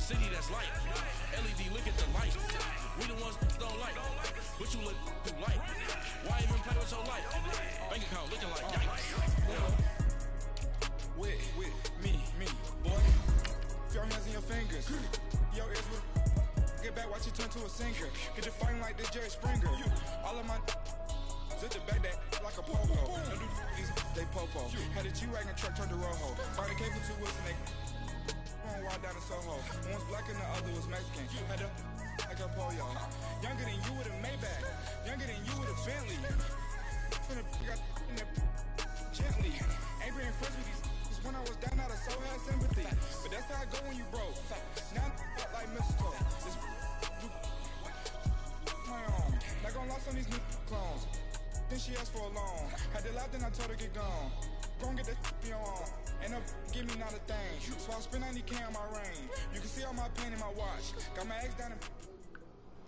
city that's light. LED, look at the light. We the ones don't like. What you look like? Why even play with your life? Bank account looking like yikes. With me, boy. Your hands in your fingers. Your ears with. Get back, watch it turn to a singer. Get the fighting like this Jerry Springer. All of my zip the back that like a popo. Don't do these, they popo. Had a G-Wagon truck turned to Rojo. Brought a cable to wheels and they going wild down in Soho. One was black and the other was Mexican. Had a like a polio. Younger than you with a Maybach. Younger than you with a Bentley. Finna got in there gently. Ain't been friends with these. When I was down, I so had sympathy. But that's how I go when you broke. Now I'm like mistletoe. This my own. Not gonna lost on these new clones. Then she asked for a loan. Had to laugh, then I told her get gone. Gon' get that me on. Ain't no give me not a thing. So I spend 90K on my ring. You can see all my pain in my watch. Got my eggs down in.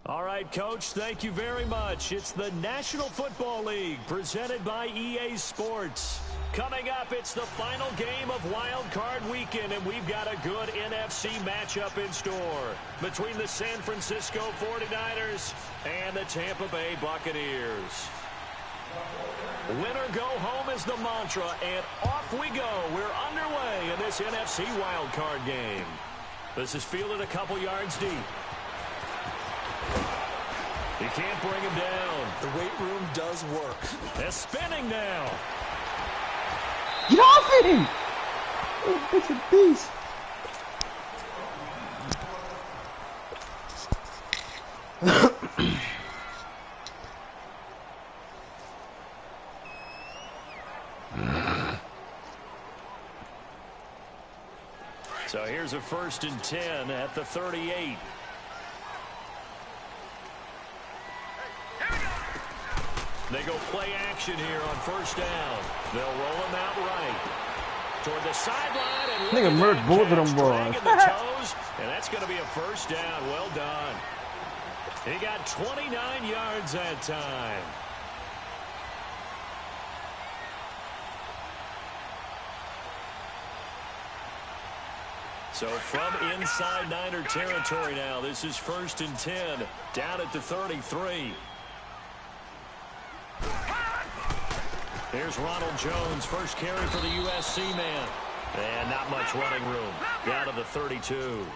All right, Coach, thank you very much. It's the National Football League presented by EA Sports. Coming up, it's the final game of Wild Card Weekend, and we've got a good NFC matchup in store between the San Francisco 49ers and the Tampa Bay Buccaneers. Winner go home is the mantra, and off we go. We're underway in this NFC Wild Card game. This is fielded a couple yards deep. He can't bring him down. The weight room does work. They're spinning now. Get off him! Oh, it's a beast. So here's a 1st and 10 at the 38. They go play action here on 1st down. They'll roll him out right toward the sideline, and nigga murdered both of them boys. The toes, and that's going to be a 1st down. Well done. He got 29 yards that time. So from inside Niner territory now, this is 1st and 10 down at the 33. Here's Ronald Jones, first carry for the USC man. And not much running room. Down to the 32.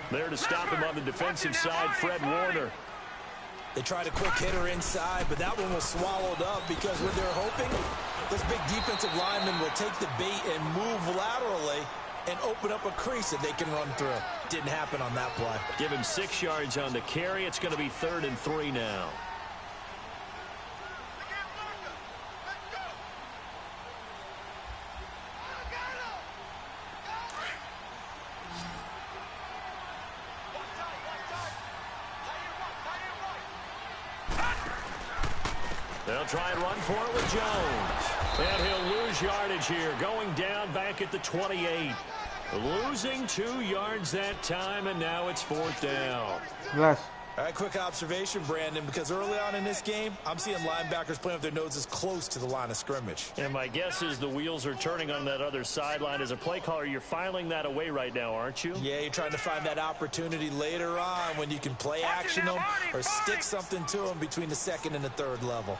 There to stop him on the defensive side, Fred Warner. They tried a quick hitter inside, but that one was swallowed up because what they're hoping, this big defensive lineman will take the bait and move laterally and open up a crease that they can run through. Didn't happen on that play. Give him 6 yards on the carry. It's going to be 3rd and 3 now. They'll try and run for it with Jones. And he'll lose yardage here, going down back at the 28. Losing 2 yards that time, and now it's 4th down. Bless. All right, quick observation, Brandon, because early on in this game, I'm seeing linebackers playing with their noses close to the line of scrimmage. And my guess is the wheels are turning on that other sideline. As a play caller, you're filing that away right now, aren't you? Yeah, you're trying to find that opportunity later on when you can play action them or stick something to them between the 2nd and the 3rd level.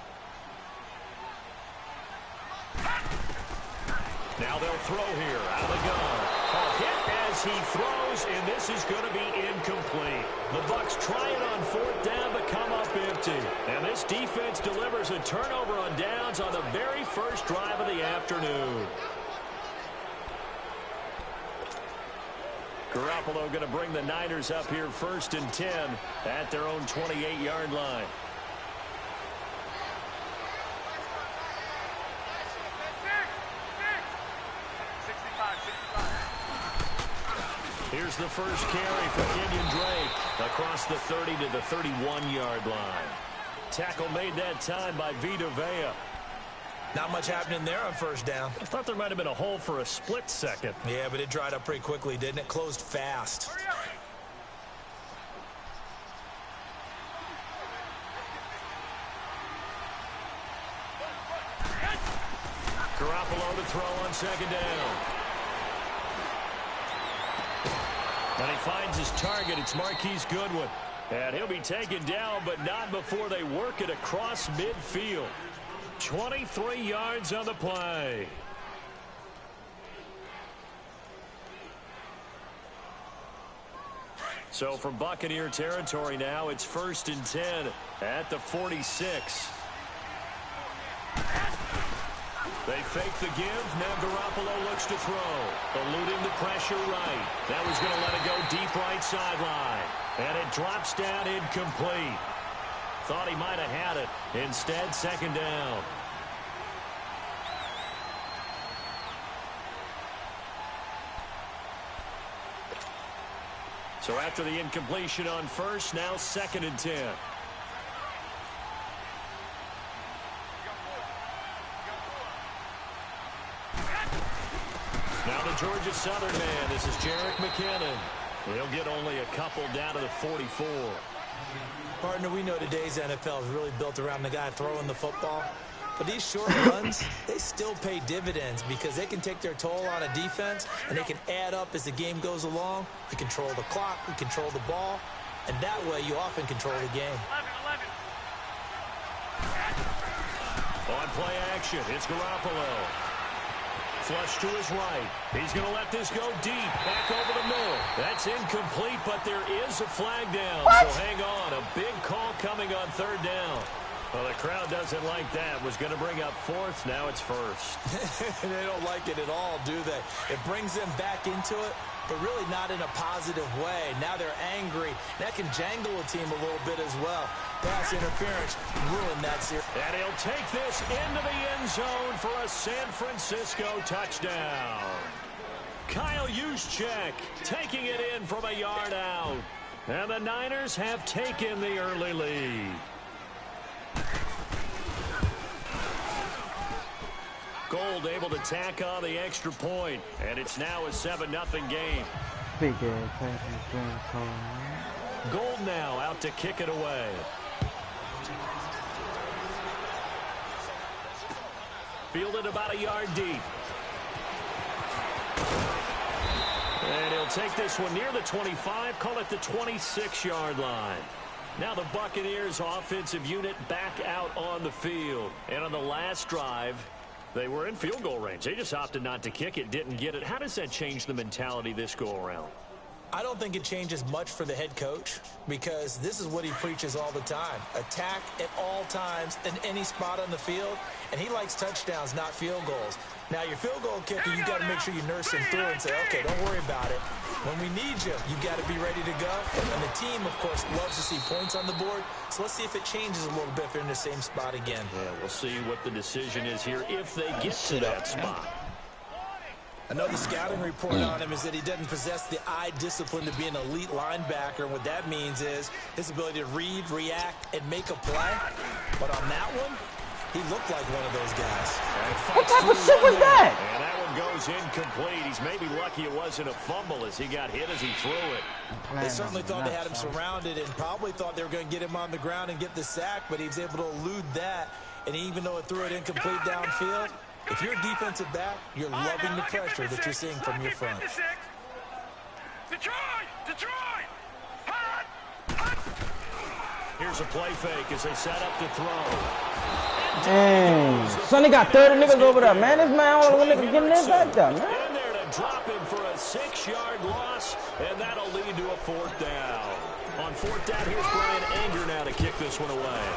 Now they'll throw here out of the gun. A hit as he throws, and this is going to be incomplete. The Bucs try it on 4th down, but come up empty. And this defense delivers a turnover on downs on the very first drive of the afternoon. Garoppolo going to bring the Niners up here 1st and 10 at their own 28-yard line. Here's the first carry for Kenyon Drake across the 30 to the 31-yard line. Tackle made that time by Vita Vea. Not much happening there on 1st down. I thought there might have been a hole for a split second. Yeah, but it dried up pretty quickly, didn't it? Closed fast. Garoppolo to throw on 2nd down. And he finds his target. It's Marquise Goodwin. And he'll be taken down, but not before they work it across midfield. 23 yards on the play. So from Buccaneer territory now, it's 1st and 10 at the 46. They fake the give. Now Garoppolo looks to throw. Eluding the pressure right. That was going to let it go deep right sideline. And it drops down incomplete. Thought he might have had it. Instead, 2nd down. So after the incompletion on 1st, now 2nd and 10. Now the Georgia Southern man. This is Jerick McKinnon. He'll get only a couple down to the 44. Partner, we know today's NFL is really built around the guy throwing the football. But these short runs, they still pay dividends because they can take their toll on a defense, and they can add up as the game goes along. You control the clock, you control the ball, and that way you often control the game. 11. On play action, it's Garoppolo. Flush to his right. He's going to let this go deep. Back over the middle. That's incomplete, but there is a flag down. What? So hang on. A big call coming on 3rd down. Well, the crowd doesn't like that. Was going to bring up 4th. Now it's 1st. They don't like it at all, do they? It brings them back into it, but really not in a positive way. Now they're angry. That can jangle a team a little bit as well. Pass interference ruined that series. And he'll take this into the end zone for a San Francisco touchdown. Kyle Juszczyk taking it in from a yard out. And the Niners have taken the early lead. Gold able to tack on the extra point, and it's now a 7-0 game. Big ass pass. Gold now out to kick it away. Fielded about a yard deep. And he'll take this one near the 25, call it the 26-yard line. Now the Buccaneers offensive unit back out on the field. And on the last drive, they were in field goal range. They just opted not to kick it, didn't get it. How does that change the mentality this go-around? I don't think it changes much for the head coach because this is what he preaches all the time. Attack at all times in any spot on the field, and he likes touchdowns, not field goals. Now, your field goal kicker, you got to make sure you nurse him through and say, okay, don't worry about it. When we need you, you got to be ready to go. And the team, of course, loves to see points on the board. So let's see if it changes a little bit if they're in the same spot again. Yeah, we'll see what the decision is here if they get to that spot. Another scouting report on him is that he doesn't possess the eye discipline to be an elite linebacker. And what that means is his ability to read, react, and make a play. But on that one, he looked like one of those guys. What type of shit was that? And that one goes incomplete. He's maybe lucky it wasn't a fumble as he got hit as he threw it. They certainly thought they had him surrounded and probably thought they were going to get him on the ground and get the sack, but he was able to elude that. And even though it threw it incomplete downfield, if you're a defensive back, you're loving the pressure that you're seeing from your front. Here's a play fake as they set up to throw. Dang. Sonny got 30 niggas over there, man. This man, all the niggas getting this back there, man. In there to drop him for a 6-yard loss, and that'll lead to a 4th down. On 4th down, here's Brian Anger now to kick this one away.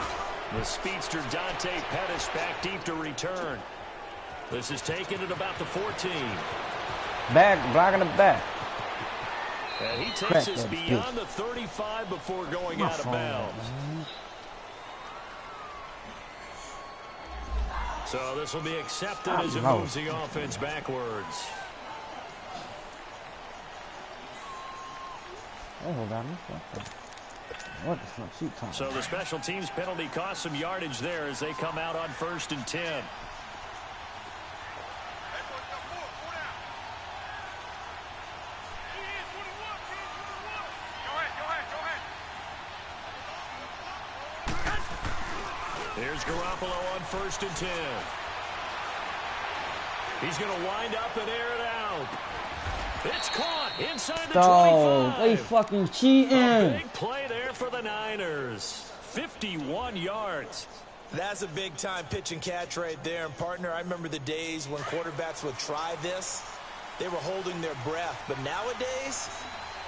The speedster Dante Pettis back deep to return. This is taken at about the 14. Back, blocking the back. And he takes us beyond the 35 before going out of bounds. So this will be accepted as it moves the offense backwards. So the special teams penalty cost some yardage there as they come out on 1st and 10. Here's Garoppolo on 1st and 10. He's going to wind up and air it out. It's caught inside the Dog, 25. they fucking A cheating. big play there for the Niners. 51 yards. That's a big-time pitch and catch right there. And, partner, I remember the days when quarterbacks would try this. They were holding their breath. But nowadays,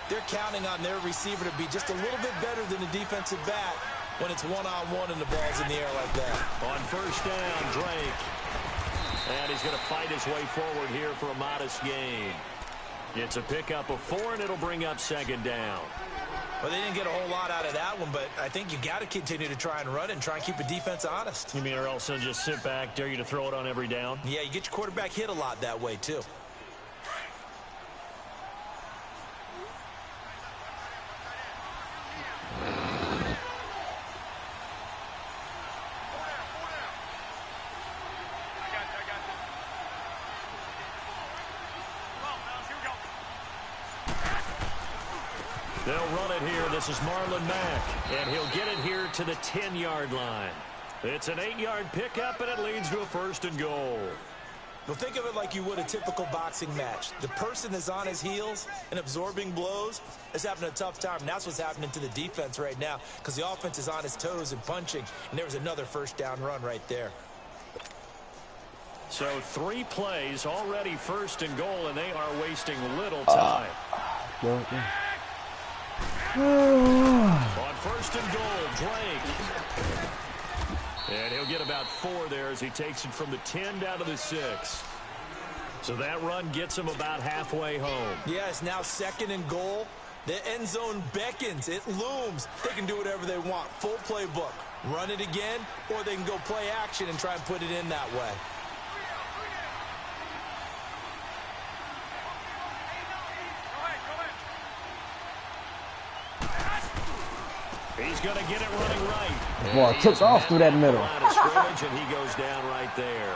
they're counting on their receiver to be just a little bit better than the defensive back when it's one-on-one and the ball's in the air like that. On first down, Drake. And he's going to fight his way forward here for a modest gain. It's a pickup of 4, and it'll bring up second down. Well, they didn't get a whole lot out of that one, but I think you got to continue to try and run it and try and keep the defense honest. You mean or else they'll just sit back, dare you to throw it on every down? Yeah, you get your quarterback hit a lot that way, too. They'll run it here. This is Marlon Mack, and he'll get it here to the 10-yard line. It's an 8-yard pickup, and it leads to a first and goal. Well, think of it like you would a typical boxing match. The person is on his heels and absorbing blows is having a tough time. And that's what's happening to the defense right now because the offense is on his toes and punching, and there was another first down run right there. So 3 plays, already first and goal, and they are wasting little time. On first and goal, Drake. And he'll get about 4 there as he takes it from the 10 down to the 6. So that run gets him about halfway home. Yeah, it's now second and goal. The end zone beckons. It looms. They can do whatever they want. Full playbook. Run it again, or they can go play action and try and put it in that way. He's going to get it running right. Boy, took off through that middle. And he goes down right there.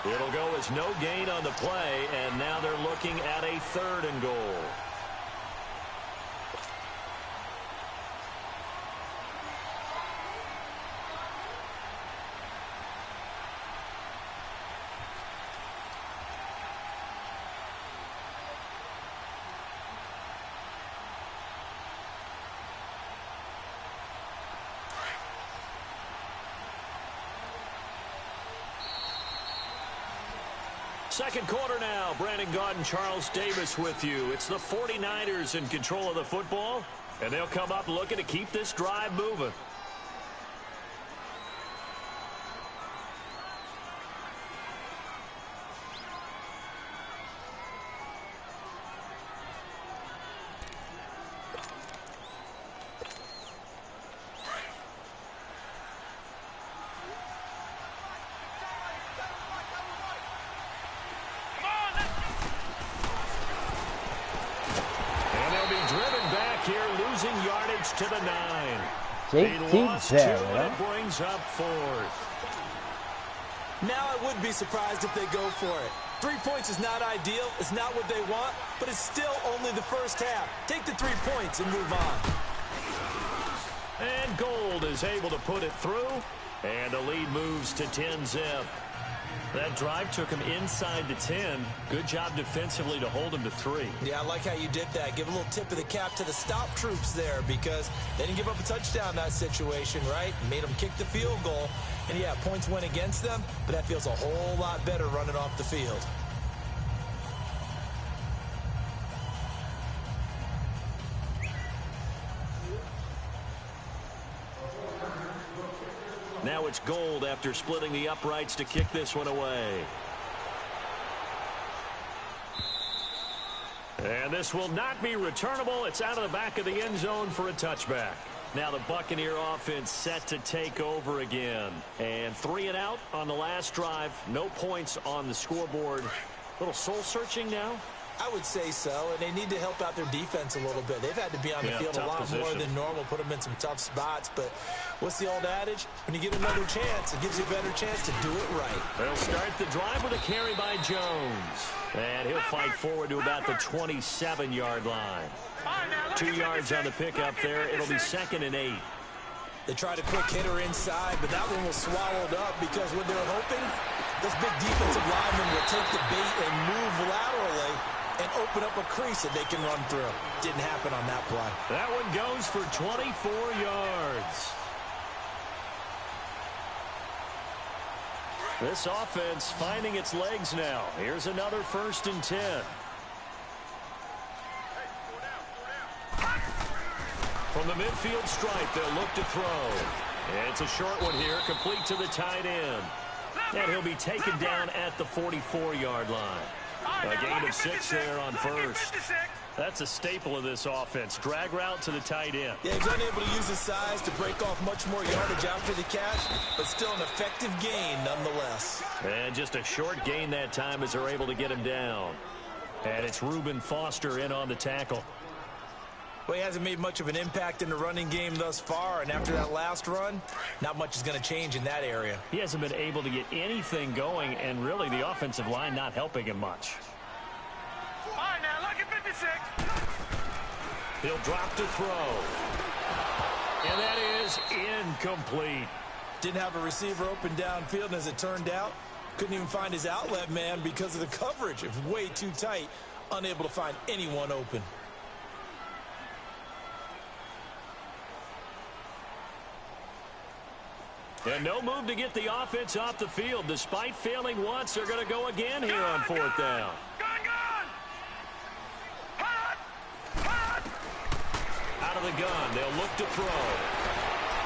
It'll go as no gain on the play, and now they're looking at a 3rd and goal. Second quarter now. Brandon Gaudin and Charles Davis with you. It's the 49ers in control of the football, and they'll come up looking to keep this drive moving. To the 9. He lost 2, and it brings up 4th. Now I wouldn't be surprised if they go for it. 3 points is not ideal. It's not what they want, but it's still only the first half. Take the 3 points and move on. And Gold is able to put it through, and the lead moves to 10-zip. That drive took him inside the 10. Good job defensively to hold him to 3. Yeah, I like how you did that. Give a little tip of the cap to the stop troops there because they didn't give up a touchdown in that situation, right? Made them kick the field goal. And, yeah, points went against them, but that feels a whole lot better running off the field. Now it's Gold after splitting the uprights to kick this one away. And this will not be returnable. It's out of the back of the end zone for a touchback. Now the Buccaneer offense set to take over again. And 3 and out on the last drive. No points on the scoreboard. Little soul-searching now? I would say so, and they need to help out their defense a little bit. They've had to be on the field a lot more than normal, put them in some tough spots. But what's the old adage? When you get another chance, it gives you a better chance to do it right. They'll start the drive with a carry by Jones. And he'll fight forward to about the 27-yard line. 2 yards on the pickup there. It'll be 2nd and 8. They tried a quick hitter inside, but that one was swallowed up because what they're hoping, those big defensive linemen will take the bait and move laterally and open up a crease that they can run through. Didn't happen on that play. That one goes for 24 yards. This offense finding its legs now. Here's another 1st and 10. From the midfield stripe, they'll look to throw. It's a short one here, complete to the tight end. And he'll be taken down at the 44-yard line. A gain of 6 there on first. That's a staple of this offense. Drag route to the tight end. Yeah, he's unable to use his size to break off much more yardage after the catch, but still an effective gain nonetheless. And just a short gain that time as they're able to get him down. And it's Reuben Foster in on the tackle. Well, he hasn't made much of an impact in the running game thus far, and after that last run, not much is going to change in that area. He hasn't been able to get anything going, and really the offensive line not helping him much. All right, now, look at 56. He'll drop to throw. And that is incomplete. Didn't have a receiver open downfield, and as it turned out, couldn't even find his outlet man because of the coverage. It was way too tight, unable to find anyone open. And no move to get the offense off the field. Despite failing once, they're going to go again here on 4th down. Out of the gun, they'll look to throw.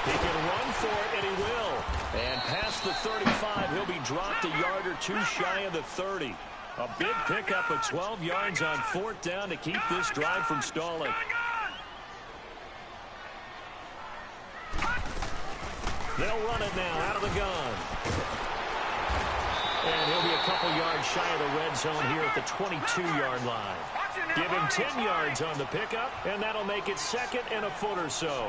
He can run for it, and he will. And past the 35, he'll be dropped a yard or two shy of the 30. A big pickup of 12 yards on 4th down to keep this drive from stalling. They'll run it now out of the gun. And he'll be a couple yards shy of the red zone here at the 22-yard line. Give him 10 yards on the pickup, and that'll make it 2nd and a foot or so.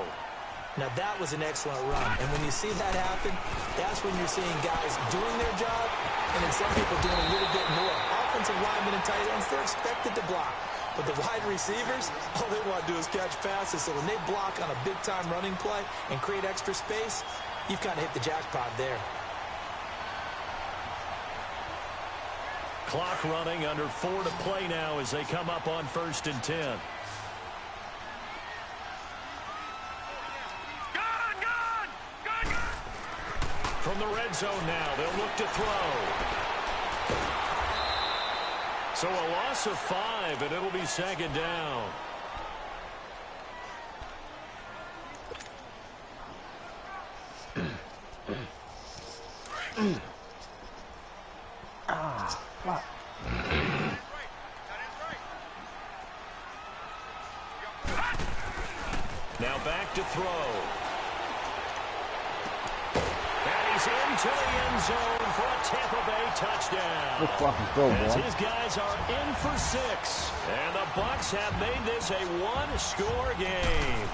Now, that was an excellent run. And when you see that happen, that's when you're seeing guys doing their job and then some people doing a little bit more. Offensive linemen and tight ends, they're expected to block. But the wide receivers, all they want to do is catch passes. So when they block on a big-time running play and create extra space, you've kind of hit the jackpot there. Clock running, under 4 to play now as they come up on 1st and 10. From the red zone now, they'll look to throw. So a loss of 5, and it'll be 2nd down. Fuck. Now back to throw. And he's into the end zone for a Tampa Bay touchdown. Good fucking throw, As boy. his guys are in for 6. And the Bucs have made this a one-score game.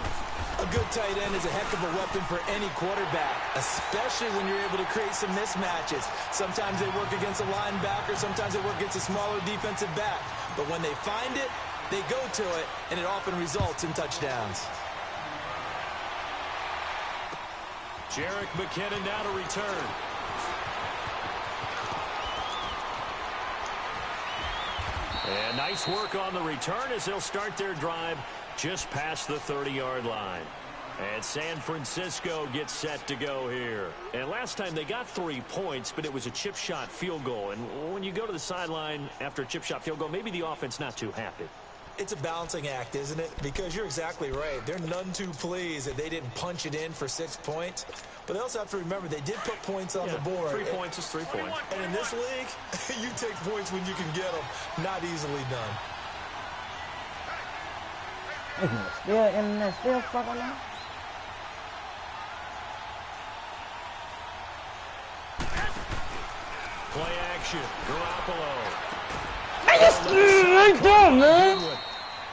A good tight end is a heck of a weapon for any quarterback, especially when you're able to create some mismatches. Sometimes they work against a linebacker, sometimes they work against a smaller defensive back. But when they find it, they go to it, and it often results in touchdowns. Jerick McKinnon now to return. And nice work on the return as they'll start their drive just past the 30-yard line. And San Francisco gets set to go here. And last time they got 3 points, but it was a chip shot field goal. And when you go to the sideline after a chip shot field goal, maybe the offense not too happy. It's a balancing act, isn't it? Because you're exactly right. They're none too pleased that they didn't punch it in for 6 points. But they also have to remember they did put points on the board. 3 points is 3 points. And in this league, you take points when you can get them. Not easily done. Still fucking up. Play action. Garoppolo. Right there, man.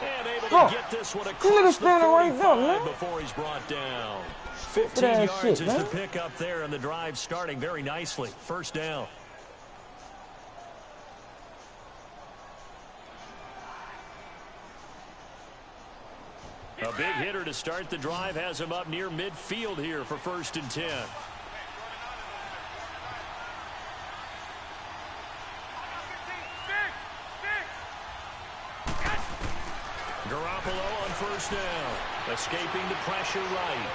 And able Oh, to get this one you across niggas the standing right there, 45 man. before he's brought down. Look at 15 that yards shit, is man. the pick up there, and the drive starting very nicely. 1st down. A big hitter to start the drive has him up near midfield here for 1st and 10. on first down. Escaping the pressure right.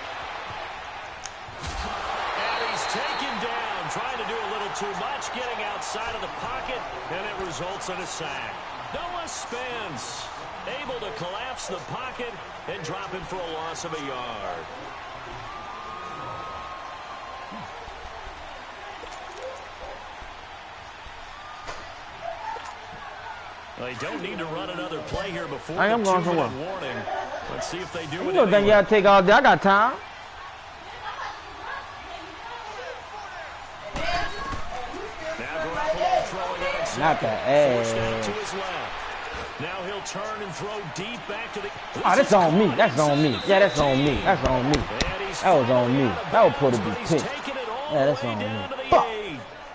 And he's taken down, trying to do a little too much, getting outside of the pocket, and it results in a sack. Noah Spence able to collapse the pocket and drop him for a loss of a yard. They don't need to run another play here before the 2-minute warning. Let's see if they do it. You think you gotta take all day? I got time. Not that ass. Now he'll turn and throw deep back to the. Oh, that's on me. That's on me. Yeah, that's on me. That's on me. That was on me. That was supposed to be picked. Yeah, that's on me. Fuck.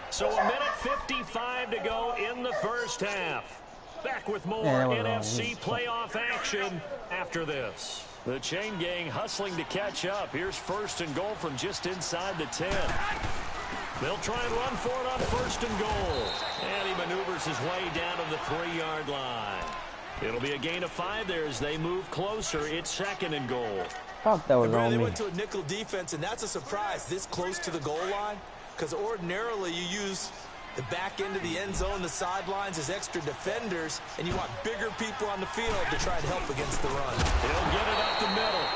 So a minute 55 to go in the first half. Back with more NFC playoff action after this. The chain gang hustling to catch up. Here's first and goal from just inside the 10. They'll try and run for it on first and goal. And he maneuvers his way down to the 3-yard line. It'll be a gain of 5 there as they move closer. It's second and goal. Fuck, that was on me. They went to a nickel defense, and that's a surprise this close to the goal line. Because ordinarily you use the back end of the end zone, the sidelines as extra defenders, and you want bigger people on the field to try and help against the run. He'll get it up the middle.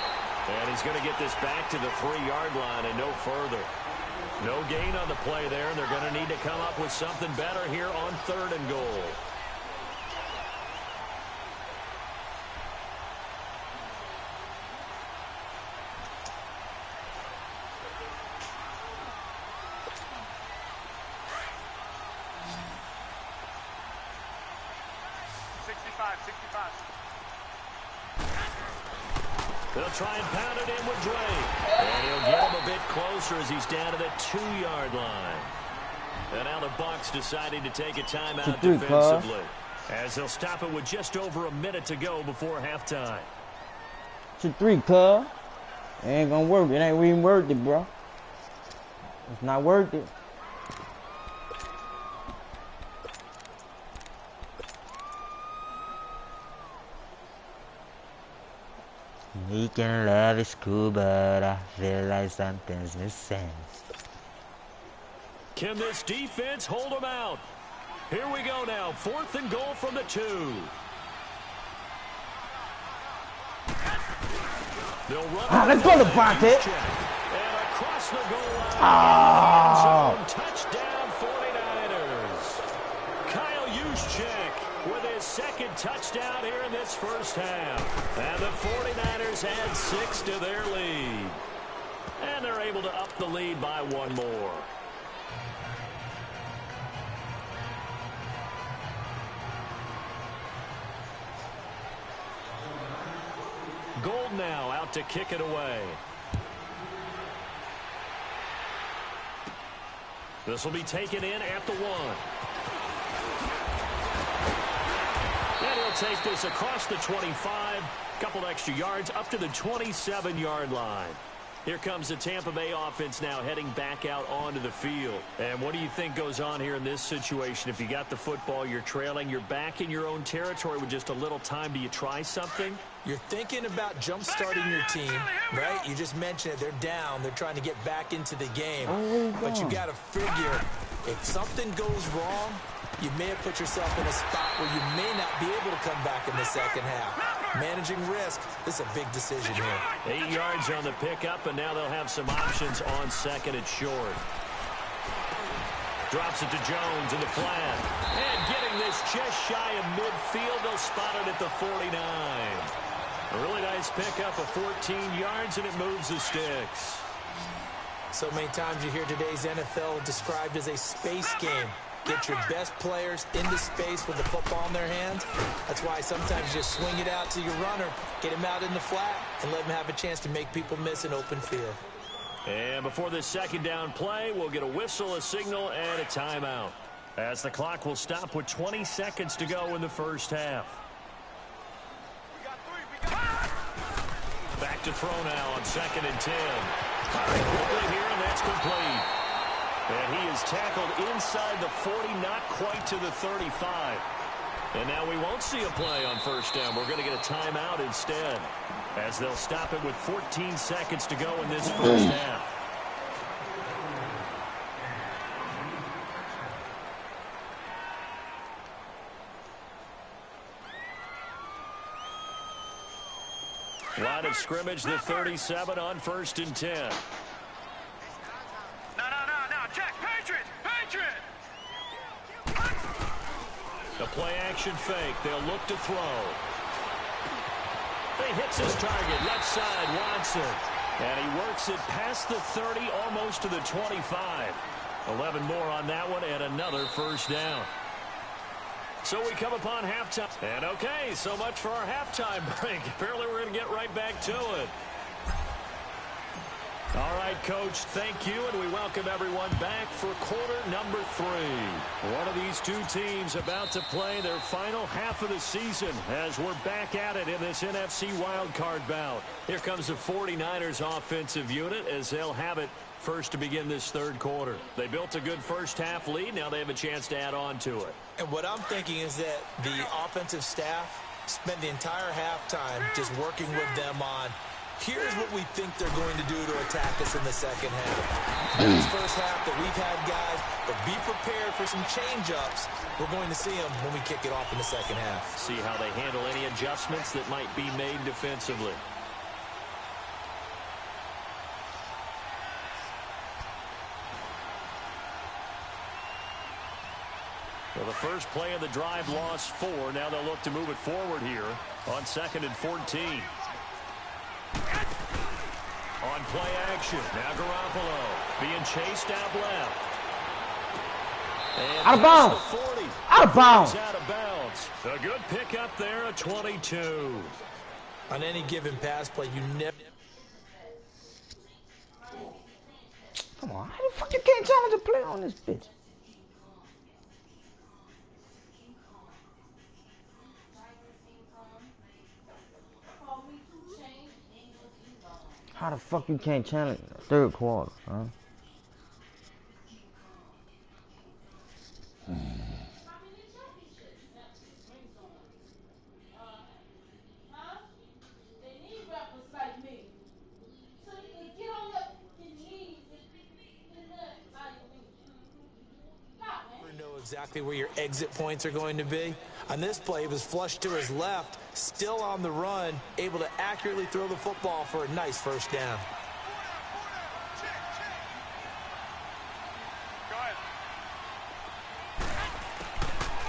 And he's going to get this back to the 3-yard line and no further. No gain on the play there, and they're going to need to come up with something better here on third and goal. They'll try and pound it in with Drake. And he'll get him a bit closer as he's down to the 2-yard line. And now the Bucs deciding to take a timeout defensively. As they'll stop it with just over a minute to go before halftime. It's a 3, cuz. It ain't gonna work. It ain't even worth it, bro. It's not worth it. Making love is cool, but I feel like something's missing. Can this defense hold them out? Here we go now. 4th and goal from the 2. They'll run. Let's go, Devontae. And across the goal line. Touchdown 49ers. Kyle Juszczyk with his second touchdown here in this first half. And the 49ers add 6 to their lead. And they're able to up the lead by 1 more. Gold now out to kick it away. This will be taken in at the 1. And he'll take this across the 25. Couple extra yards up to the 27-yard line. Here comes the Tampa Bay offense now heading back out onto the field. And what do you think goes on here in this situation? If you got the football, you're trailing, you're back in your own territory with just a little time. Do you try something? You're thinking about jump-starting your team, right? You just mentioned it. They're down. They're trying to get back into the game. But you got to figure, if something goes wrong, you may have put yourself in a spot where you may not be able to come back in the second half. Managing risk, this is a big decision here. 8 yards on the pickup, and now they'll have some options on second and short. Drops it to Jones in the flat. And getting this just shy of midfield, they'll spot it at the 49. A really nice pickup of 14 yards, and it moves the sticks. So many times you hear today's NFL described as a space game. Get your best players into space with the football in their hands. That's why sometimes you just swing it out to your runner, get him out in the flat, and let him have a chance to make people miss an open field. And before this second down play, we'll get a whistle, a signal, and a timeout. As the clock will stop with 20 seconds to go in the first half. Back to throw now on 2nd and 10. Quickly here, and that's complete. And he is tackled inside the 40, not quite to the 35. And now we won't see a play on first down. We're going to get a timeout instead, as they'll stop it with 14 seconds to go in this first half. Line of scrimmage, the 37 on 1st and 10. No, check, Patriot! The play action fake. They'll look to throw. He hits his target, left side, Watson. And he works it past the 30, almost to the 25. 11 more on that one, and another first down. So we come upon halftime. And okay, so much for our halftime break. Apparently we're going to get right back to it. All right, Coach, thank you, and we welcome everyone back for quarter number 3. One of these two teams about to play their final half of the season as we're back at it in this NFC wildcard bout. Here comes the 49ers offensive unit as they'll have it first to begin this third quarter. They built a good first half lead. Now they have a chance to add on to it. And what I'm thinking is that the offensive staff spent the entire halftime just working with them on, here's what we think they're going to do to attack us in the second half. In this first half that we've had guys, but be prepared for some change-ups. We're going to see them when we kick it off in the second half. See how they handle any adjustments that might be made defensively. Well, the first play of the drive lost 4. Now they'll look to move it forward here on 2nd and 14. On play action, now Garoppolo being chased out left. And out of bounds. 40. Out of bounds. Out of bounds. A good pick up there, a 22. On any given pass play, you never... Come on, how the fuck you can't challenge a play on this bitch? How the fuck you can't challenge third quarter, huh? Know exactly where your exit points are going to be. On this play, he was flushed to his left, still on the run, able to accurately throw the football for a nice first down.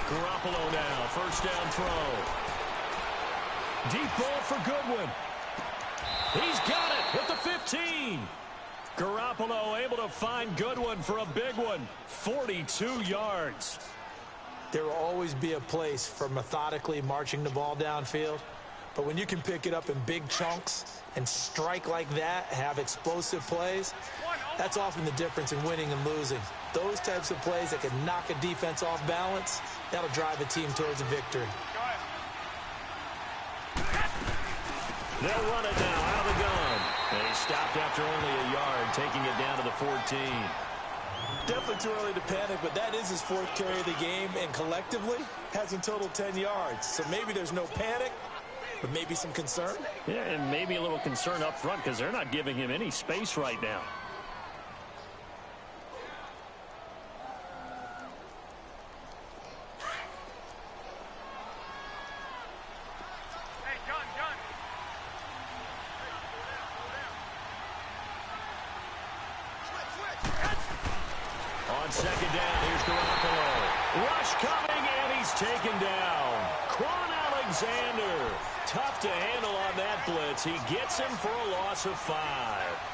Garoppolo now, first down throw. Deep ball for Goodwin. He's got it at the 15. Garoppolo able to find Goodwin for a big one. 42 yards. There will always be a place for methodically marching the ball downfield. But when you can pick it up in big chunks and strike like that, have explosive plays, that's often the difference in winning and losing. Those types of plays that can knock a defense off balance, that'll drive a team towards a victory. They'll run it now out of the gun. And he stopped after only a yard, taking it down to the 14. Definitely too early to panic, but that is his 4th carry of the game, and collectively has in total 10 yards. So maybe there's no panic, but maybe some concern. Yeah, and maybe a little concern up front because they're not giving him any space right now. On 2nd down, here's Garoppolo. Rush coming, and he's taken down. Quan Alexander. Tough to handle on that blitz. He gets him for a loss of 5.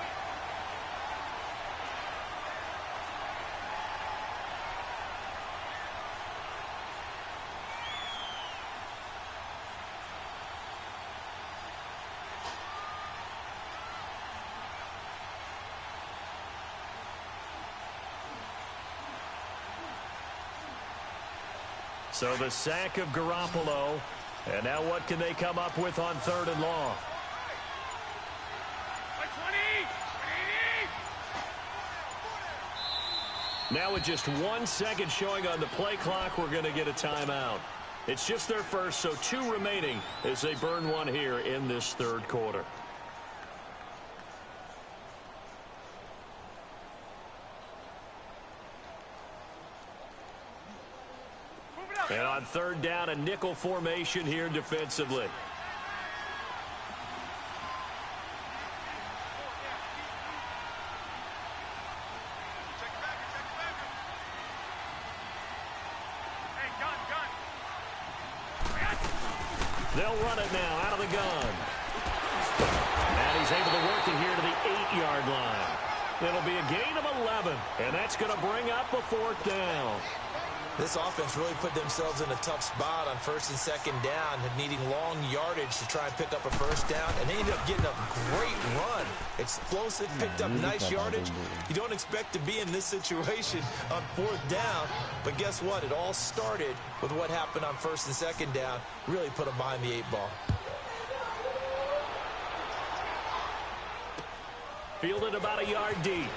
So the sack of Garoppolo. And now what can they come up with on 3rd and long? Now with just 1 second showing on the play clock, we're going to get a timeout. It's just their first, so 2 remaining as they burn one here in this third quarter. And on third down, a nickel formation here defensively. They'll run it now out of the gun. And he's able to work it here to the 8-yard line. It'll be a gain of 11, and that's going to bring up a 4th down. This offense really put themselves in a tough spot on 1st and 2nd down, needing long yardage to try and pick up a 1st down, and they ended up getting a great run. Explosive, picked up nice yardage. You don't expect to be in this situation on 4th down, but guess what? It all started with what happened on 1st and 2nd down. Really put them behind the 8 ball. Fielded about a yard deep.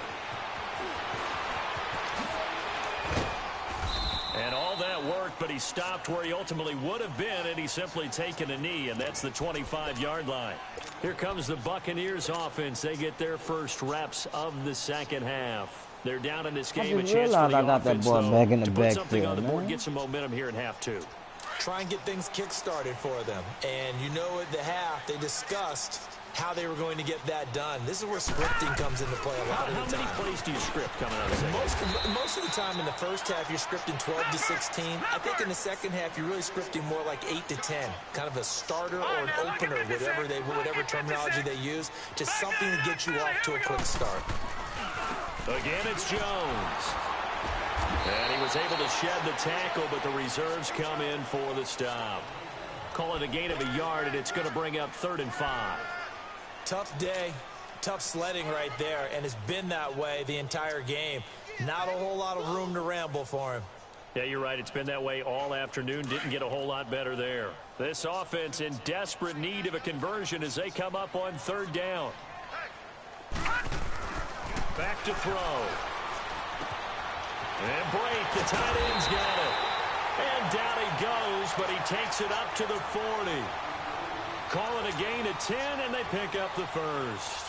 And all that worked, but he stopped where he ultimately would have been, and he's simply taken a knee, and that's the 25-yard line. Here comes the Buccaneers offense. They get their first reps of the second half. They're down in this game. A chance for the offense, though, to put something on the board, get some momentum here in half 2. Try and get things kick-started for them. And you know at the half, they discussed how they were going to get that done. This is where scripting comes into play a lot of the time. How many plays do you script coming out of the second? Most of the time in the first half, you're scripting 12 to 16. I think in the second half, you're really scripting more like 8 to 10. Kind of a starter or an opener, whatever terminology they use. Just something to get you off to a quick start. Again, it's Jones. And he was able to shed the tackle, but the reserves come in for the stop. Call it a gain of a yard, and it's going to bring up 3rd and 5. Tough day, tough sledding right there, and it's been that way the entire game. Not a whole lot of room to ramble for him. Yeah, you're right. It's been that way all afternoon. Didn't get a whole lot better there. This offense in desperate need of a conversion as they come up on 3rd down. Back to throw. And break. The tight end's got it. And down he goes, but he takes it up to the 40. Call it a gain of 10, and they pick up the first.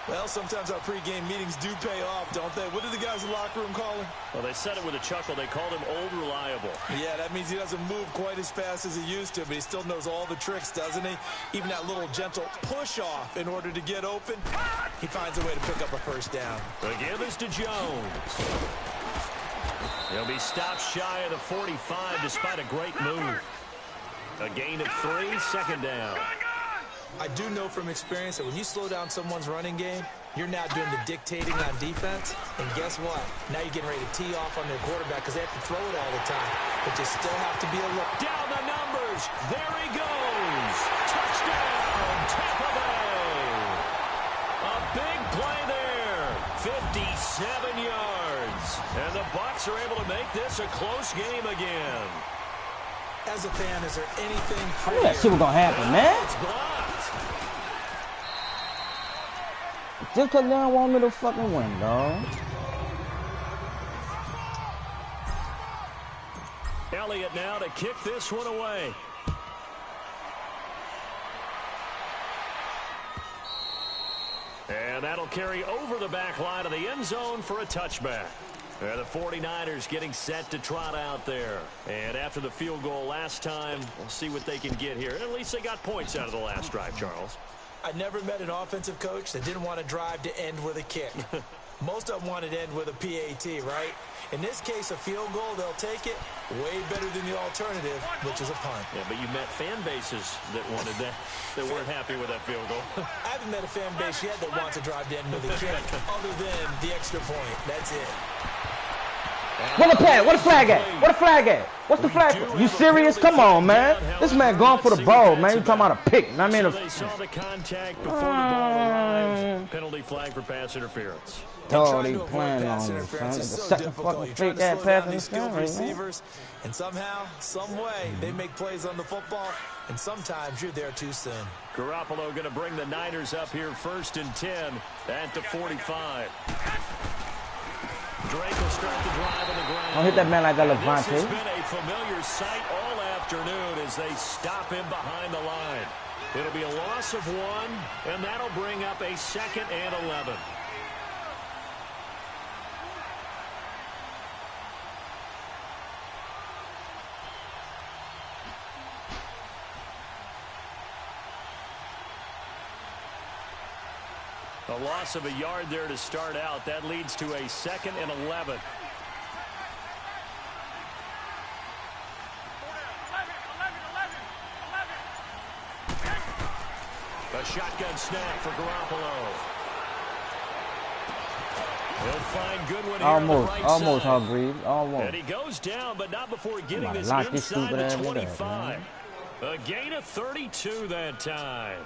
Well, sometimes our pregame meetings do pay off, don't they? What did the guys in the locker room call him? Well, they said it with a chuckle. They called him Old Reliable. Yeah, that means he doesn't move quite as fast as he used to, but he still knows all the tricks, doesn't he? Even that little gentle push-off in order to get open, he finds a way to pick up a 1st down. The give is to Jones. He'll be stopped shy of the 45 despite a great move. A gain of 3, 2nd down. I do know from experience that when you slow down someone's running game, you're now doing the dictating on defense. And guess what? Now you're getting ready to tee off on their quarterback because they have to throw it all the time. But you still have to be alert. Down the numbers. There he goes. Touchdown, Tampa Bay. A big play there. 57 yards. And the Bucs are able to make this a close game again. As a fan, is there anything prettier? That shit was gonna happen, man. Just because they don't want me to fucking win, dog. Elliott now to kick this one away. And that'll carry over the back line of the end zone for a touchback. The 49ers getting set to trot out there. And after the field goal last time, we'll see what they can get here. And at least they got points out of the last drive, Charles. I never met an offensive coach that didn't want to drive to end with a kick. Most of them wanted to end with a PAT, right? In this case, a field goal, they'll take it way better than the alternative, which is a punt. Yeah, but you met fan bases that wanted that, that weren't happy with that field goal. I haven't met a fan base yet that wants to drive to end with a kick, other than the extra point. That's it. What a flag? What a flag at? What a flag at? What's the flag? You serious? Come on, man. This man going for the ball, man. You talking about a pick? I mean, they saw the contact before the ball arrived. Penalty flag for pass interference. Oh, they playing on this, son. It's the second fucking fake ass pass interference, receivers, and somehow, some way, they make plays on the football, and sometimes you're there too soon. Garoppolo going to bring the Niners up here 1st and 10 at the 45. Drake will start the drive on the ground. Don't hit that man like that, Levante. This has been a familiar sight all afternoon as they stop him behind the line. It'll be a loss of 1, and that'll bring up a 2nd and 11. A loss of a yard there to start out. That leads to a 2nd and 11. A shotgun snap for Garoppolo. He'll find Goodwin here on the right almost, side. Almost. And he goes down, but not before getting this lock this inside the stupid 25. A gain of 32 that time.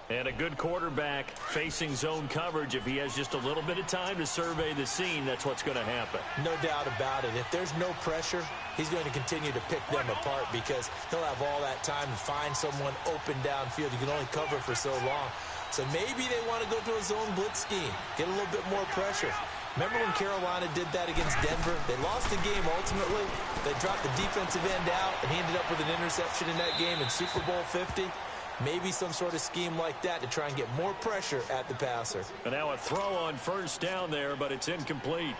And a good quarterback facing zone coverage. If he has just a little bit of time to survey the scene, that's what's going to happen. No doubt about it. If there's no pressure, he's going to continue to pick them apart because he'll have all that time to find someone open downfield. You can only cover for so long. So maybe they want to go to a zone blitz scheme, get a little bit more pressure. Remember when Carolina did that against Denver? They lost the game ultimately. They dropped the defensive end out, and he ended up with an interception in that game in Super Bowl 50. Maybe some sort of scheme like that to try and get more pressure at the passer. And now a throw on first down there, but it's incomplete.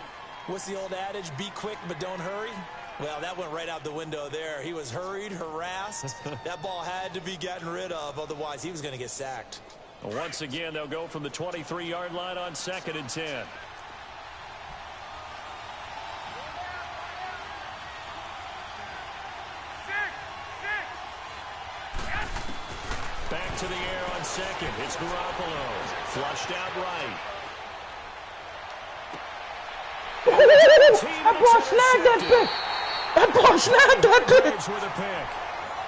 What's the old adage? Be quick, but don't hurry. Well, that went right out the window there. He was hurried, harassed. That ball had to be gotten rid of. Otherwise, he was going to get sacked. Once again, they'll go from the 23-yard line on 2nd and 10. Back to the air on 2nd. It's Garoppolo. Flushed out right. That ball snagged that pick. That ball snagged that pick. With a pick.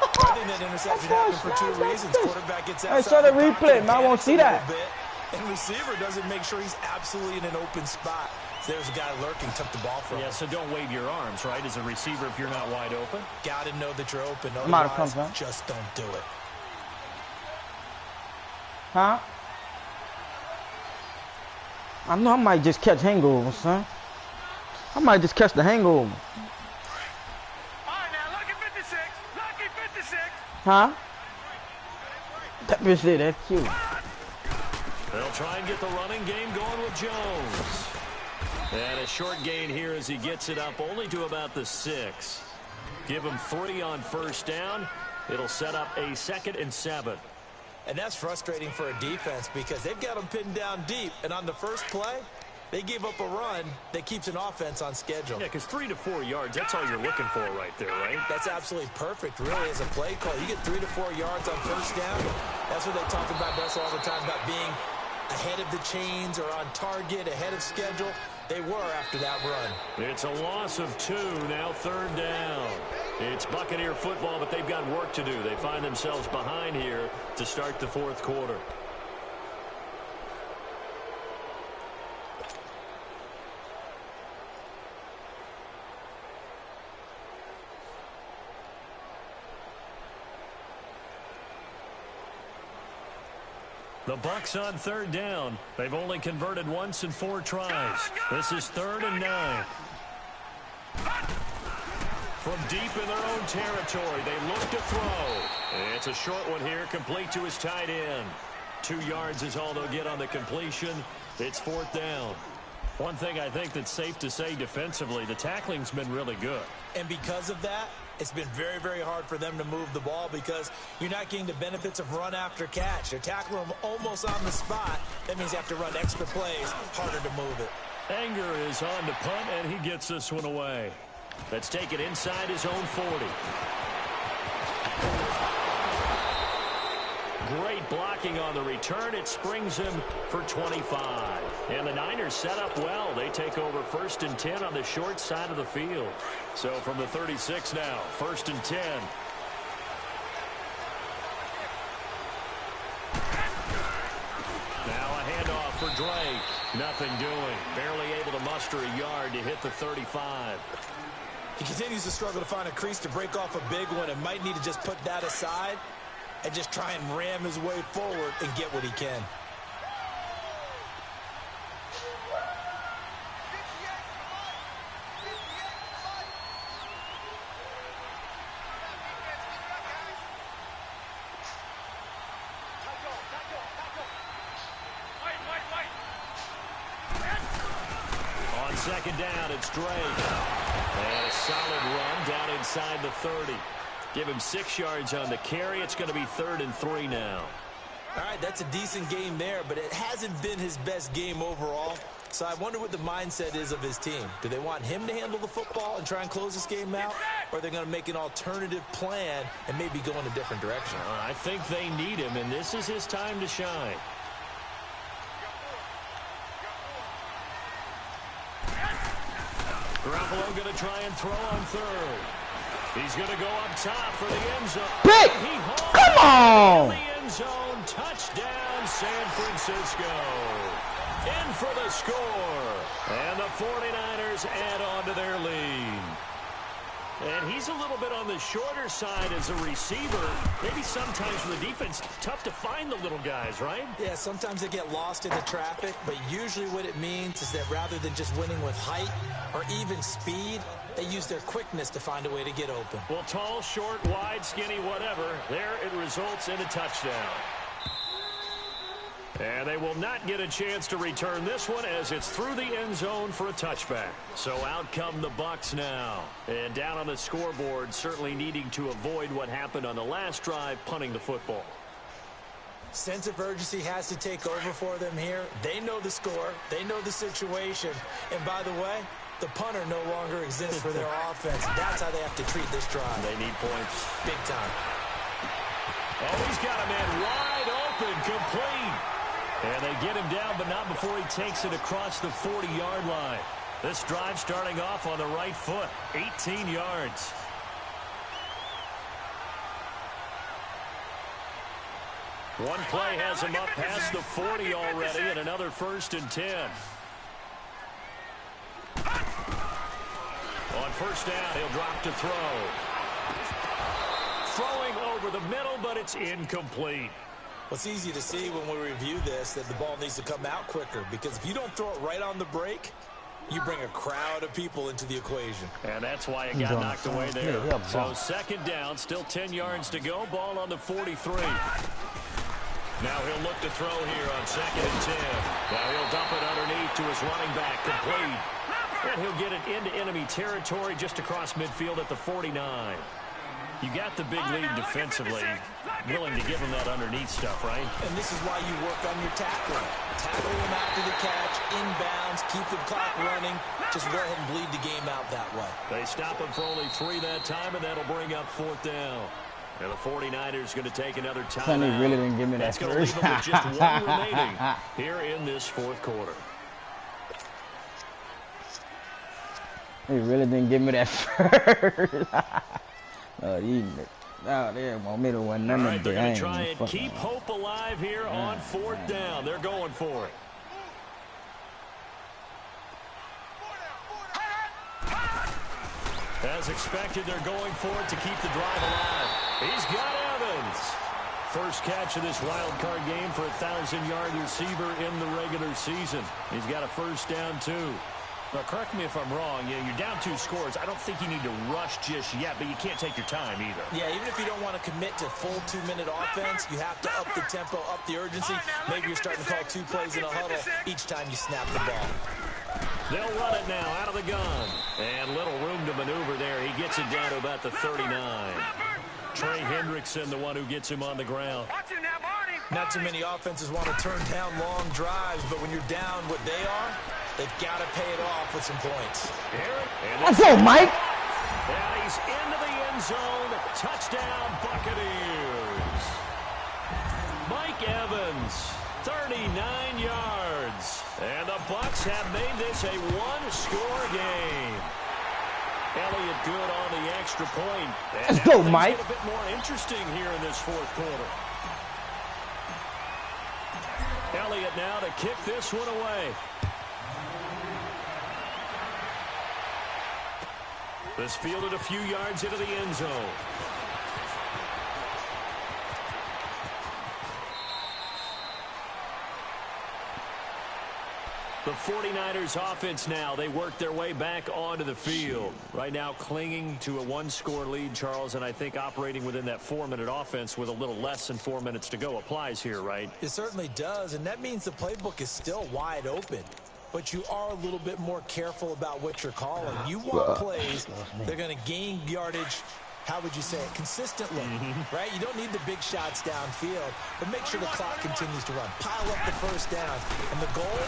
I think that interception happened for 2 reasons. Quarterback gets outside. I saw the replay, man. I won't see that. And receiver doesn't make sure he's absolutely in an open spot. So there's a guy lurking, took the ball from him. Yeah, so don't wave your arms, right, as a receiver if you're not wide open. Got to know that you're open. Otherwise, just don't do it. Huh? I know I might just catch hangover, son. I might just catch the hangover. All right, now, lucky 56. Lucky 56. Huh? That bitch there, that's cute. They'll try and get the running game going with Jones. And a short gain here as he gets it up only to about the 6. Give him 3 on first down. It'll set up a 2nd and 7. And that's frustrating for a defense because they've got them pinned down deep. And on the first play, they gave up a run that keeps an offense on schedule. Yeah, because 3 to 4 yards, that's all you're looking for right there, right? That's absolutely perfect, really, as a play call. You get 3 to 4 yards on first down. That's what they talk about us all the time, about being ahead of the chains or on target, ahead of schedule. They were after that run. It's a loss of 2, now 3rd down. It's Buccaneer football, but they've got work to do. They find themselves behind here to start the 4th quarter. The Bucs on 3rd down. They've only converted once in 4 tries. This is 3rd and 9. From deep in their own territory, they look to throw. It's a short one here, complete to his tight end. 2 yards is all they'll get on the completion. It's 4th down. One thing I think that's safe to say defensively, the tackling's been really good. And because of that, it's been very, very hard for them to move the ball because you're not getting the benefits of run after catch. They're tackling them almost on the spot. That means you have to run extra plays, harder to move it. Anger is on to punt, and he gets this one away. That's taken inside his own 40. Great blocking on the return. It springs him for 25. And the Niners set up well. They take over 1st and 10 on the short side of the field. So from the 36 now, 1st and 10. Now a handoff for Drake. Nothing doing. Barely able to muster a yard to hit the 35. He continues to struggle to find a crease to break off a big one and might need to just put that aside and just try and ram his way forward and get what he can. second down, it's Drake. And a solid run down inside the 30. Give him 6 yards on the carry. It's going to be 3rd and 3 now. All right, that's a decent game there, but it hasn't been his best game overall. So I wonder what the mindset is of his team. Do they want him to handle the football and try and close this game out? Or are they going to make an alternative plan and maybe go in a different direction? I think they need him, and this is his time to shine. Garoppolo going to try and throw on 3rd. He's going to go up top for the end zone. Pick! Come on! In the end zone, touchdown, San Francisco. In for the score. And the 49ers add on to their lead. And he's a little bit on the shorter side as a receiver. Maybe sometimes for the defense, tough to find the little guys, right? Yeah, sometimes they get lost in the traffic, but usually what it means is that rather than just winning with height or even speed, they use their quickness to find a way to get open. Well, tall, short, wide, skinny, whatever, there it results in a touchdown. And they will not get a chance to return this one as it's through the end zone for a touchback. So out come the Bucs now. And down on the scoreboard, certainly needing to avoid what happened on the last drive, punting the football. Sense of urgency has to take over for them here. They know the score. They know the situation. And by the way, the punter no longer exists for their offense. That's how they have to treat this drive. They need points. Big time. Oh, he's got a man wide open, complete. And they get him down, but not before he takes it across the 40-yard line. This drive starting off on the right foot, 18 yards. One play has him up past the 40 already, and another 1st and 10. On 1st down, he'll drop to throw. Throwing over the middle, but it's incomplete. Well, it's easy to see when we review this that the ball needs to come out quicker, because if you don't throw it right on the break, you bring a crowd of people into the equation. And that's why it got knocked away there. So 2nd down, still 10 yards to go. Ball on the 43. Now he'll look to throw here on 2nd and 10. Now he'll dump it underneath to his running back, complete. And he'll get it into enemy territory just across midfield at the 49. You got the big lead defensively, willing to give him that underneath stuff, right? And this is why you work on your tackling. Tackle him after the catch, inbounds, keep the clock running. Just go ahead and bleed the game out that way. They stop him for only 3 that time, and that'll bring up 4th down. And the 49ers going to take another timeout. Sonny really didn't give me that. That's going to leave them with just 1 remaining here in this 4th quarter. He really didn't give me that first. They want me to win none of they're the going to try and keep hope alive here on 4th down. They're going for it. As expected, they're going for it to keep the drive alive. He's got Evans. First catch of this wild card game for a 1,000-yard receiver in the regular season. He's got a 1st down, too. Now, correct me if I'm wrong. Yeah, you're down 2 scores. I don't think you need to rush just yet, but you can't take your time either. Yeah, even if you don't want to commit to full 2-minute offense, you have to up the tempo, up the urgency. Maybe you're starting to call 2 plays in a huddle each time you snap the ball. They'll run it now out of the gun. And little room to maneuver there. He gets it down to about the 39. Trey Hendrickson, the one who gets him on the ground. Not too many offenses want to turn down long drives, but when you're down what they are, they've got to pay it off with some points. Let's go, Mike. And he's into the end zone. Touchdown, Buccaneers. Mike Evans, 39 yards. And the Bucs have made this a 1-score game. Elliott good on the extra point. And let's go, Mike. Get a bit more interesting here in this 4th quarter. Elliott now to kick this one away. This fielded a few yards into the end zone. The 49ers offense now, they work their way back onto the field. Right now clinging to a 1-score lead, Charles, and I think operating within that 4-minute offense with a little less than 4 minutes to go applies here, right? It certainly does, and that means the playbook is still wide open. but you are a little bit more careful about what you're calling. You want plays that are going to gain yardage, how would you say it, consistently, right? You don't need the big shots downfield, but make sure the clock continues to run. Pile up the first down. And the goal,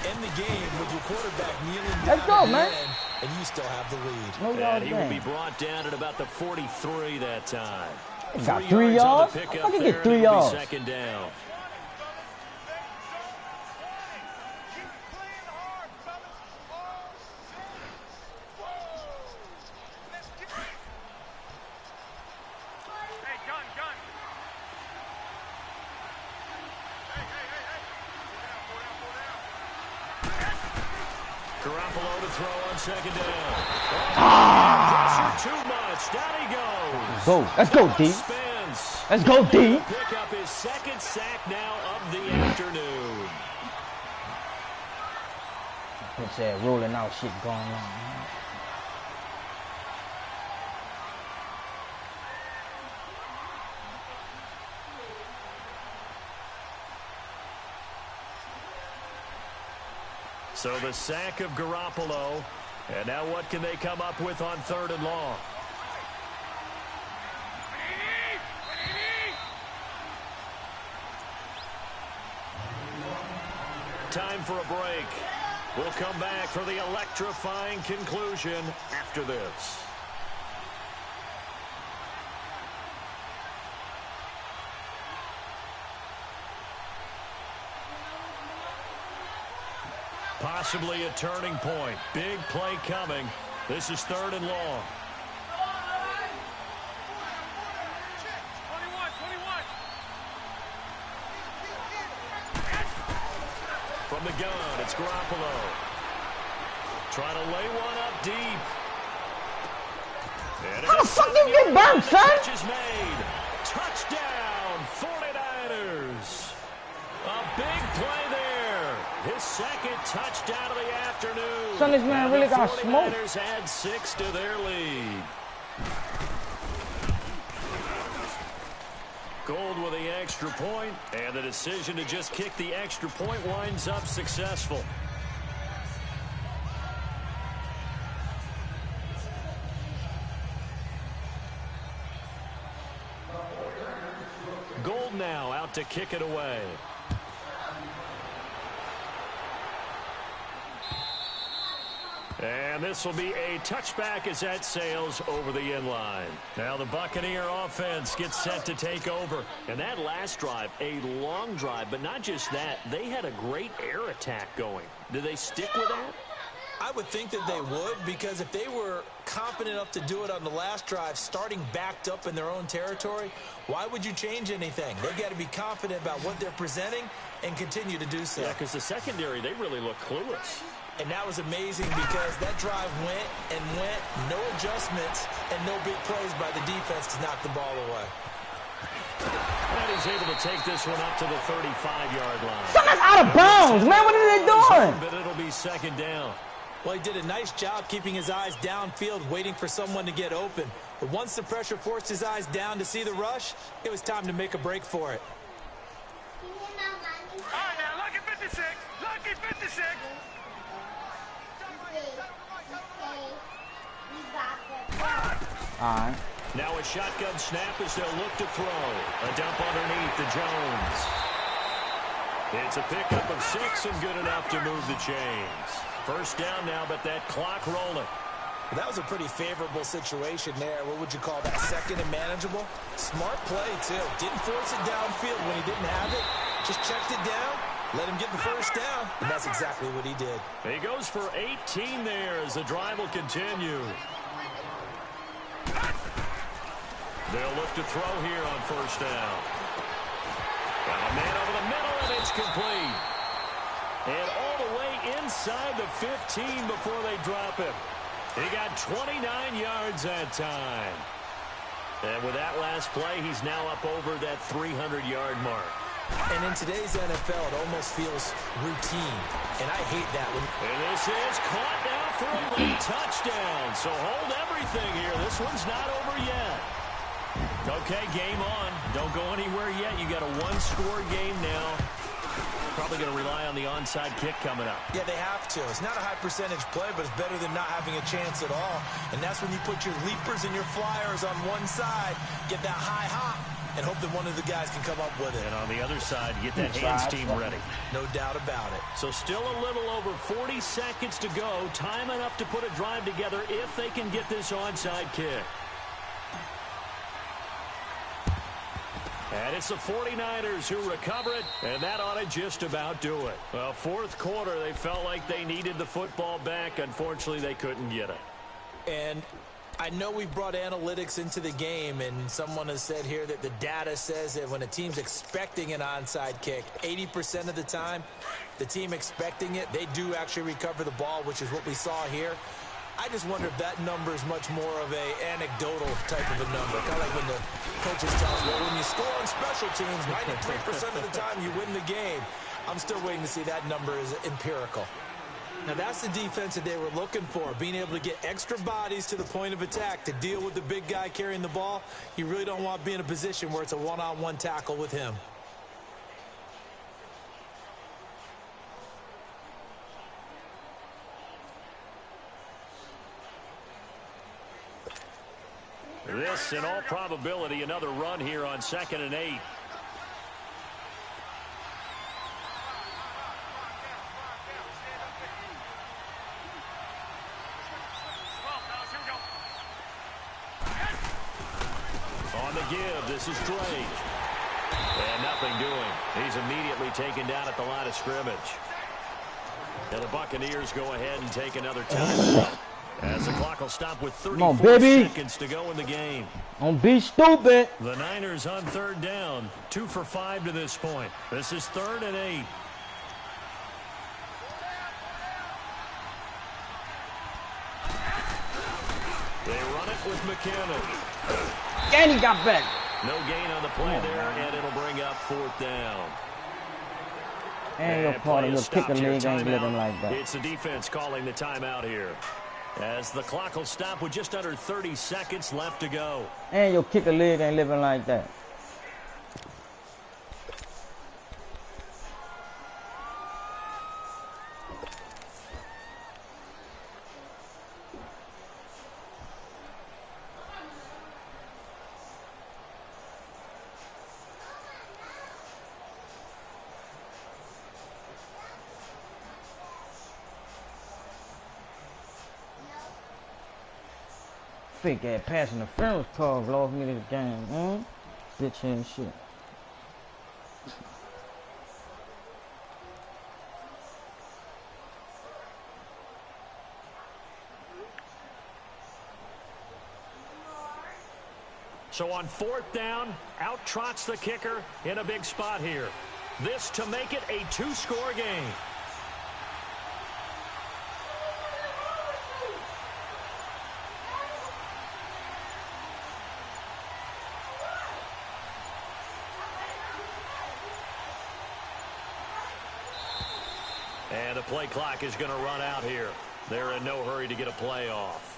end the game with your quarterback kneeling down at the end, and you still have the lead. And he will be brought down at about the 43 that time. Got 3 yards? How can you get 3 yards? Second down. Garoppolo to throw on second down. Pressure too much. Down he goes. Go. Let's go, D. Let's go, D. Pick up his second sack now of the afternoon. It's that rolling out shit going on. So the sack of Garoppolo. And now what can they come up with on 3rd and long? Time for a break. We'll come back for the electrifying conclusion after this. Possibly a turning point. Big play coming. This is 3rd and long. From the gun, it's Garoppolo. Trying to lay one up deep. How the fuck you get burnt, son? Catch is made. Touchdown, 49ers. A big play there. His second touchdown of the afternoon. Son, this man really got smoked. The 49ers add 6 to their lead. Gold with the extra point, and the decision to just kick the extra point winds up successful. Gold now out to kick it away. And this will be a touchback as that sails over the inline. Now the Buccaneer offense gets set to take over. And that last drive, a long drive, but not just that. They had a great air attack going. Do they stick with that? I would think that they would, because if they were confident enough to do it on the last drive, starting backed up in their own territory, why would you change anything? They've got to be confident about what they're presenting and continue to do so. Yeah, because the secondary, they really look clueless. And that was amazing because that drive went and went, no adjustments, and no big plays by the defense to knock the ball away. And he's able to take this one up to the 35-yard line. Something's out of bounds, man. What are they doing? But it'll be second down. Well, he did a nice job keeping his eyes downfield, waiting for someone to get open. But once the pressure forced his eyes down to see the rush, it was time to make a break for it. All right, now, lucky 56. Lucky 56. All right. Now a shotgun snap as they'll look to throw. A dump underneath to Jones. It's a pickup of 6 and good enough to move the chains. First down now, but that clock rolling. That was a pretty favorable situation there. What would you call that? Second and manageable? Smart play, too. Didn't force it downfield when he didn't have it. Just checked it down, let him get the first down, and that's exactly what he did. He goes for 18 there as the drive will continue. They'll look to throw here on first down. Got a man over the middle, and it's complete. And all the way inside the 15 before they drop him. He got 29 yards that time. And with that last play, he's now up over that 300-yard mark. And in today's NFL, it almost feels routine. And I hate that one. And this is caught now for a late touchdown. So hold everything here. This one's not over yet. Okay, game on. Don't go anywhere yet. You got a one-score game now. Probably going to rely on the onside kick coming up. Yeah, they have to. It's not a high percentage play, but it's better than not having a chance at all. And that's when you put your leapers and your flyers on one side, get that high hop, and hope that one of the guys can come up with it. And on the other side, get that hands team ready. No doubt about it. So still a little over 40 seconds to go. Time enough to put a drive together if they can get this onside kick. And it's the 49ers who recover it, and that ought to just about do it. Well, fourth quarter, they felt like they needed the football back. Unfortunately, they couldn't get it. And I know we brought analytics into the game, and someone has said here that the data says that when a team's expecting an onside kick, 80% of the time, the team expecting it, they do actually recover the ball, which is what we saw here. I just wonder if that number is much more of a anecdotal type of a number. Kind of like when the coaches tell us, well, when you score on special teams, 93% of the time you win the game. I'm still waiting to see that number is empirical. Now, that's the defense that they were looking for, being able to get extra bodies to the point of attack to deal with the big guy carrying the ball. You really don't want to be in a position where it's a one-on-one tackle with him. This, in all probability, another run here on 2nd and 8. On the give, this is Drake. And nothing doing. He's immediately taken down at the line of scrimmage. And the Buccaneers go ahead and take another timeout. As the clock will stop with 34 seconds to go in the game. Don't be stupid. The Niners on 3rd down. 2 for 5 to this point. This is 3rd and 8. They run it with McKinnon. And he got back. No gain on the play there, and it'll bring up 4th down. And your part of your kicker league ain't living like that. It's the defense calling the timeout here. As the clock will stop with just under 30 seconds left to go. And your kicker league ain't living like that. Fake ass pass interference call lost me this game, bitch ass shit. So on 4th down, out trots the kicker in a big spot here. This to make it a 2-score game. And the play clock is going to run out here. They're in no hurry to get a play off.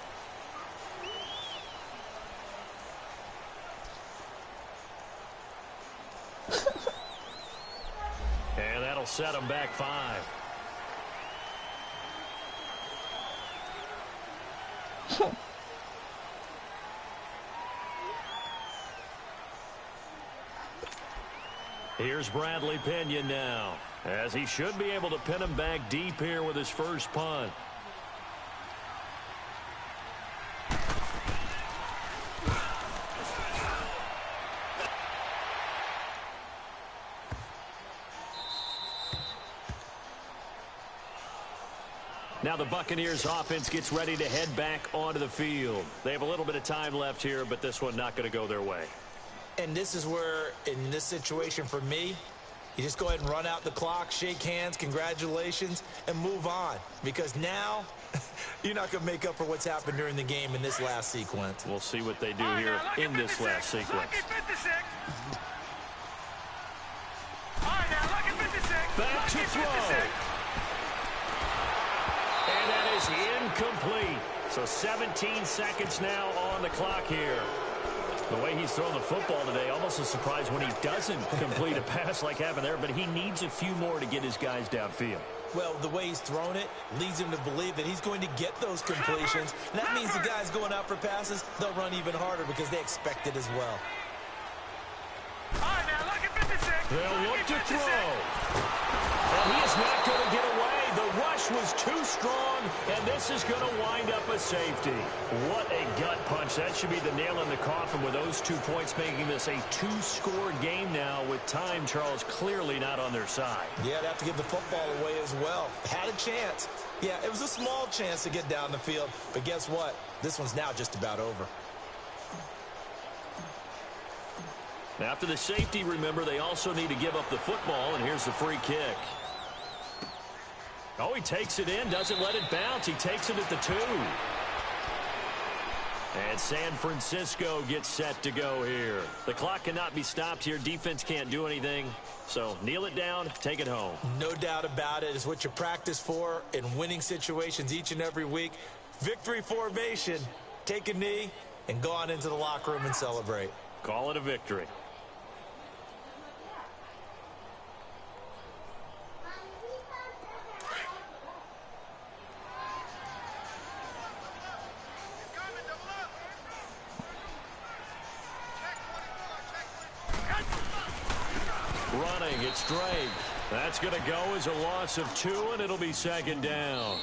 And that'll set them back 5. Here's Bradley Pinion now, as he should be able to pin him back deep here with his first punt. Now the Buccaneers offense gets ready to head back onto the field. They have a little bit of time left here, but this one not going to go their way. And this is where, in this situation for me, you just go ahead and run out the clock, shake hands, congratulations, and move on. Because now, you're not going to make up for what's happened during the game in this last sequence. We'll see what they do here in this last sequence. Back to throw. And that is incomplete. So 17 seconds now on the clock here. The way he's thrown the football today, almost a surprise when he doesn't complete a pass like happened there, but he needs a few more to get his guys downfield. Well, the way he's thrown it leads him to believe that he's going to get those completions. And that means the guys going out for passes, they'll run even harder because they expect it as well. All right, now look at 56. They'll look to throw. And he is not going to get away. The rush was too strong, and this is going to wind up a safety. What a gut punch. That should be the nail in the coffin with those 2 points, making this a 2-score game now with time, Charles, clearly not on their side. Yeah, they have to give the football away as well. Had a chance. Yeah, it was a small chance to get down the field, but guess what? This one's now just about over. After the safety, remember, they also need to give up the football, and here's the free kick. Oh, he takes it in, doesn't let it bounce. He takes it at the 2. And San Francisco gets set to go here. The clock cannot be stopped here. Defense can't do anything. So kneel it down, take it home. No doubt about it. It's what you practice for in winning situations each and every week. Victory formation. Take a knee and go on into the locker room and celebrate. Call it a victory. Running, it's Drake. That's going to go as a loss of 2, and it'll be 2nd down.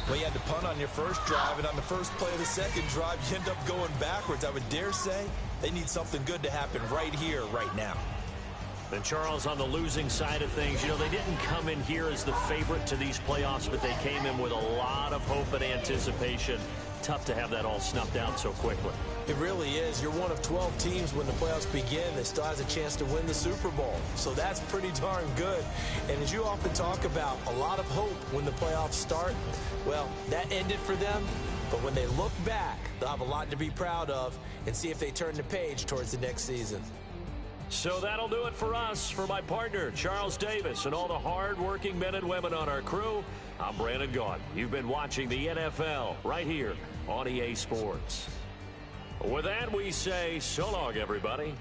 Well, you had to punt on your first drive, and on the first play of the second drive, you end up going backwards. I would dare say they need something good to happen right here, right now. And Charles, on the losing side of things, you know, they didn't come in here as the favorite to these playoffs, but they came in with a lot of hope and anticipation. Tough to have that all snuffed out so quickly. It really is. You're one of 12 teams when the playoffs begin that still has a chance to win the Super Bowl. So that's pretty darn good. And as you often talk about, a lot of hope when the playoffs start. Well, that ended for them. But when they look back, they'll have a lot to be proud of and see if they turn the page towards the next season. So that'll do it for us. For my partner, Charles Davis, and all the hard-working men and women on our crew, I'm Brandon Gaudin. You've been watching the NFL right here on EA Sports. With that, we say so long, everybody.